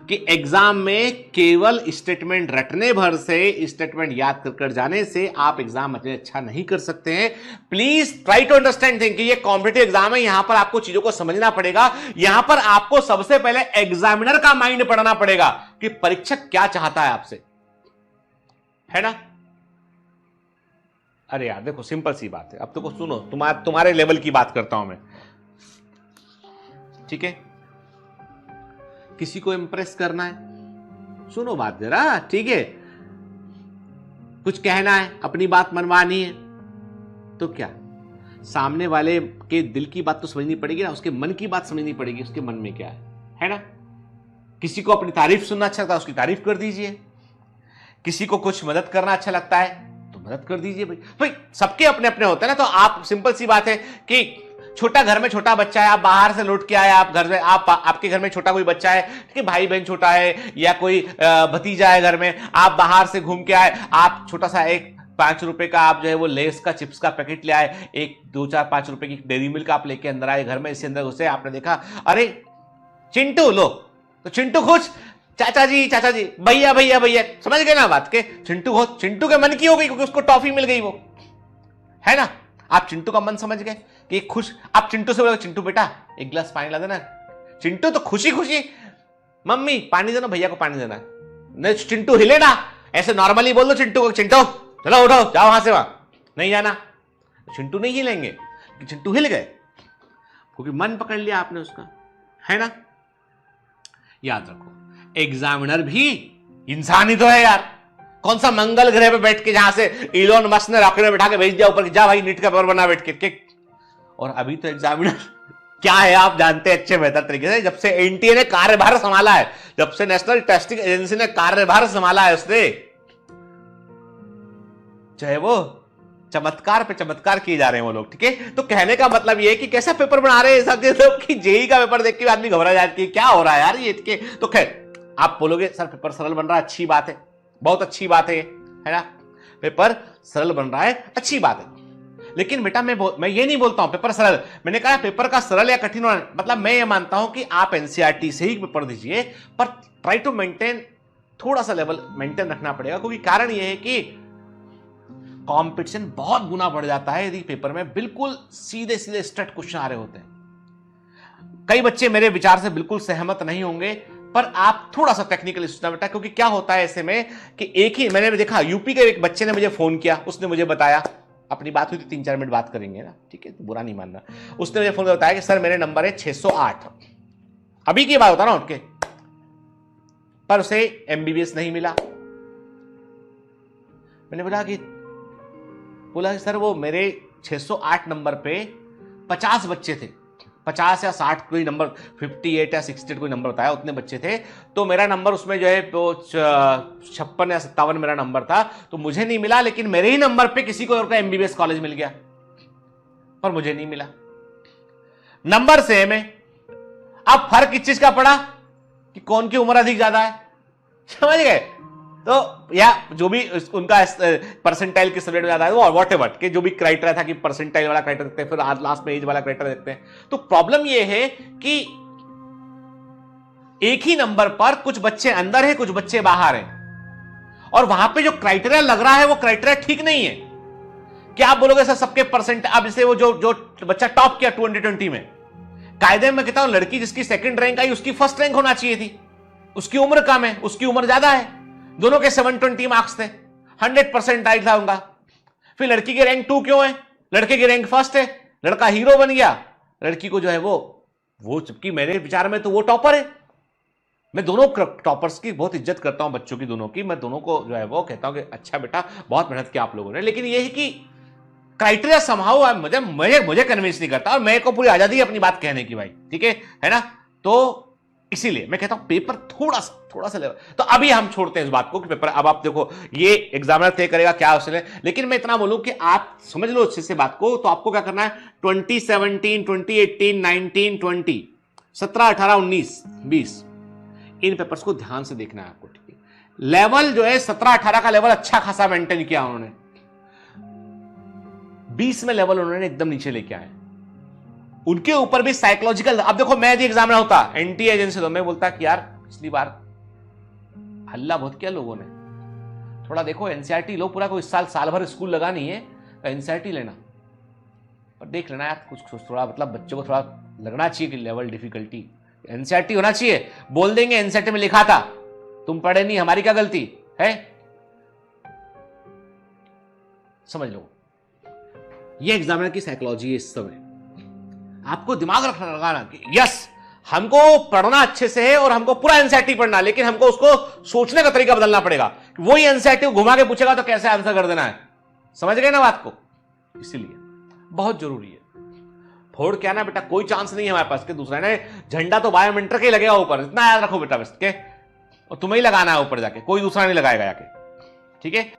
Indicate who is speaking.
Speaker 1: कि एग्जाम में केवल स्टेटमेंट रटने भर से, स्टेटमेंट याद कर जाने से आप एग्जाम अच्छा नहीं कर सकते हैं। Please try to understand thing कि ये कॉम्पिटिटिव एग्जाम है, यहां पर आपको चीजों को समझना पड़ेगा। यहां पर आपको सबसे पहले एग्जामिनर का माइंड पढ़ना पड़ेगा कि परीक्षक क्या चाहता है आपसे, है ना। अरे यार देखो सिंपल सी बात है, अब तो सुनो, तुम्हारे लेवल की बात करता हूं मैं, ठीक है। किसी को इंप्रेस करना है, सुनो बात जरा, ठीक है। कुछ कहना है, अपनी बात मनवानी है, तो क्या सामने वाले के दिल की बात तो समझनी पड़ेगी ना, उसके मन की बात समझनी पड़ेगी, उसके मन में क्या है ना। किसी को अपनी तारीफ सुनना अच्छा लगता है, उसकी तारीफ कर दीजिए। किसी को कुछ मदद करना अच्छा लगता है तो मदद कर दीजिए भाई सबके अपने अपने होते हैं ना। तो आप, सिंपल सी बात है कि छोटा घर में छोटा बच्चा है, आप बाहर से लौट के आए, आप घर में, आपके घर में छोटा कोई बच्चा है, ठीक है, भाई बहन छोटा है या कोई भतीजा है घर में, आप बाहर से घूम के आए, आप छोटा सा एक 5 रुपए का आप जो है वो लेस का चिप्स का पैकेट ले आए, एक 2-4-5 रुपए की डेयरी मिल्क आप लेके अंदर आए घर में, इससे अंदर घुसे, आपने देखा अरे चिंटू लो, तो चिंटू खुश, चाचा जी, भैया भैया भैया, समझ गए ना बात के, चिंटू के मन की हो गई क्योंकि उसको टॉफी मिल गई, वो है ना। आप चिंटू का मन समझ गए कि खुश, आप चिंटू से बोले चिंटू बेटा एक गिलास पानी ला देना, चिंटू तो खुशी खुशी मम्मी पानी देना, भैया को पानी देना, नहीं चिंटू हिले ना, ऐसे नॉर्मली बोल दो चिंटू को, चिंटू चलो उठो जाओ वहां से, वहां नहीं जाना, चिंटू नहीं हिलेंगे, चिंटू हिल गए क्योंकि मन पकड़ लिया आपने उसका, है ना। याद रखो एग्जामिनर भी इंसान ही तो है यार, कौन सा मंगल ग्रह पे बैठ के जहां से इलोन मस्क ने रॉकेट में बैठा के भेज दिया ऊपर, जा भाई नीट का पेपर बना बैठ के। और अभी तो एग्जामिनर क्या है आप जानते हैं अच्छे बेहतर तरीके से, जब से एनटीए ने कार्यभार संभाला है, जब से नेशनल टेस्टिंग एजेंसी ने कार्यभार संभाला है, उसने चाहे वो चमत्कार पे चमत्कार किए जा रहे हैं वो लोग, ठीक है। तो कहने का मतलब ये है कि कैसा पेपर बना रहे हैं सब लोग कि जेई का पेपर देख के आदमी घबरा जाती है, क्या हो रहा है यार ये, तो खैर आप बोलोगे सर पेपर सरल बन रहा है, अच्छी बात है, बहुत अच्छी बात है ना, पेपर सरल बन रहा है, अच्छी बात है। लेकिन बेटा मैं ये नहीं बोलता हूं पेपर सरल, मैंने कहा पेपर का सरल या कठिन होना, मतलब मैं ये मानता हूं कि आप एनसीईआरटी से ही पेपर दीजिए, पर ट्राई टू मेंटेन, थोड़ा सा लेवल मेंटेन रखना पड़ेगा, क्योंकि कारण ये है कि कंपटीशन बहुत गुना बढ़ जाता है यदि पेपर में बिल्कुल सीधे सीधे स्ट्रेट क्वेश्चन आ रहे होते हैं। कई बच्चे मेरे विचार से बिल्कुल सहमत नहीं होंगे, पर आप थोड़ा सा टेक्निकली सोचना बेटा, क्योंकि क्या होता है ऐसे में कि एक ही, मैंने देखा यूपी के एक बच्चे ने मुझे फोन किया, उसने मुझे बताया, अपनी बात हुई थी 3-4 मिनट बात करेंगे ना, ठीक है, तो बुरा नहीं मानना, उसने मुझे फोन कर बताया कि सर मेरे नंबर है 608, अभी की बात होता ना उनके, पर उसे एमबीबीएस नहीं मिला। मैंने बोला कि सर वो मेरे 608 नंबर पे 50 बच्चे थे, 50 या 60 कोई नंबर, 58 या 68 कोई नंबर बताया, उतने बच्चे थे, तो मेरा नंबर उसमें जो है 56 या 57 मेरा नंबर था, तो मुझे नहीं मिला, लेकिन मेरे ही नंबर पे किसी को और का एमबीबीएस कॉलेज मिल गया, पर मुझे नहीं मिला। नंबर सेम है, अब फर्क किस चीज का पड़ा कि कौन की उम्र अधिक ज्यादा है, समझ गए। तो या जो भी उनका परसेंटाइल किस सब्जेक्ट में ज्यादा है, वो वॉट एवर के जो भी क्राइटेरिया था कि परसेंटाइल वाला क्राइटेरिया देखते हैं, फिर लास्ट में एज वाला क्राइटेरिया देखते हैं। तो प्रॉब्लम ये है कि एक ही नंबर पर कुछ बच्चे अंदर हैं, कुछ बच्चे बाहर हैं, और वहां पे जो क्राइटेरिया लग रहा है वो क्राइटेरिया ठीक नहीं है। क्या आप बोलोगे सर सबके परसेंट, अब जैसे वो जो बच्चा टॉप किया 220 में, कायदे में कहता हूं लड़की जिसकी सेकंड रैंक आई उसकी फर्स्ट रैंक होना चाहिए थी, उसकी उम्र कम है, उसकी उम्र ज्यादा है, दोनों के 720 मार्क्स थे, 100% आई था उनका, फिर लड़की की रैंक 2 क्यों है, लड़के की रैंक फर्स्ट है, लड़का हीरो बन गया, लड़की को जो है वो जबकि मेरे विचार में तो वो टॉपर है। मैं दोनों टॉपर्स की बहुत इज्जत करता हूं, बच्चों की दोनों की, मैं दोनों को जो है वो कहता हूं कि अच्छा बेटा बहुत मेहनत की आप लोगों ने, लेकिन ये है कि क्राइटेरिया समहाउ मुझे कन्विंस नहीं करता, और मेरे को पूरी आजादी है अपनी बात कहने की भाई, ठीक है ना। तो इसीलिए मैं कहता हूं पेपर थोड़ा सा लेवल, तो अभी हम छोड़ते हैं इस बात को कि पेपर, अब आप देखो ये एग्जामिनर तय करेगा क्या उसने, लेकिन मैं इतना बोलूं कि आप समझ लो अच्छे से बात को, तो आपको क्या करना है 2017, 2018, 19, 20, 17, 18, 19, 20 इन पेपर्स को ध्यान से देखना है आपको, ठीक है। लेवल जो है 17-18 का लेवल अच्छा खासा मेंटेन किया उन्होंने, 20 में लेवल उन्होंने एकदम नीचे लेके आए, उनके ऊपर भी साइकोलॉजिकल, अब देखो मैं यदि एग्जामिनर होता एनटीए एजेंसी, तो मैं बोलता कि यार पिछली बार हल्ला बहुत किया लोगों ने। थोड़ा देखो एनसीईआरटी लो, पूरा कोई साल भर स्कूल लगा नहीं है एनसीईआरटी लेना, और देख लेना यार कुछ थोड़ा, मतलब बच्चों को थोड़ा लगना चाहिए कि लेवल डिफिकल्टी एनसीईआरटी होना चाहिए। बोल देंगे एनसीईआरटी में लिखा था, तुम पढ़े नहीं, हमारी क्या गलती है। समझ लो, ये एग्जामिनर की साइकोलॉजी है इस समय। आपको दिमाग रखना लगाना कि यस हमको पढ़ना अच्छे से है और हमको पूरा एनसीईआरटी पढ़ना, लेकिन हमको उसको सोचने का तरीका बदलना पड़ेगा। वही एनसीईआरटी को घुमा के पूछेगा तो कैसे आंसर कर देना है। समझ गए ना बात को? इसीलिए बहुत जरूरी है। फोड़ क्या ना बेटा, कोई चांस नहीं है हमारे पास के दूसरा ने झंडा तो बायोमेंटर के लगेगा ऊपर, इतना याद रखो बेटा बस के, और तुम्हें ही लगाना है ऊपर जाके, कोई दूसरा नहीं लगाएगा जाके। ठीक है।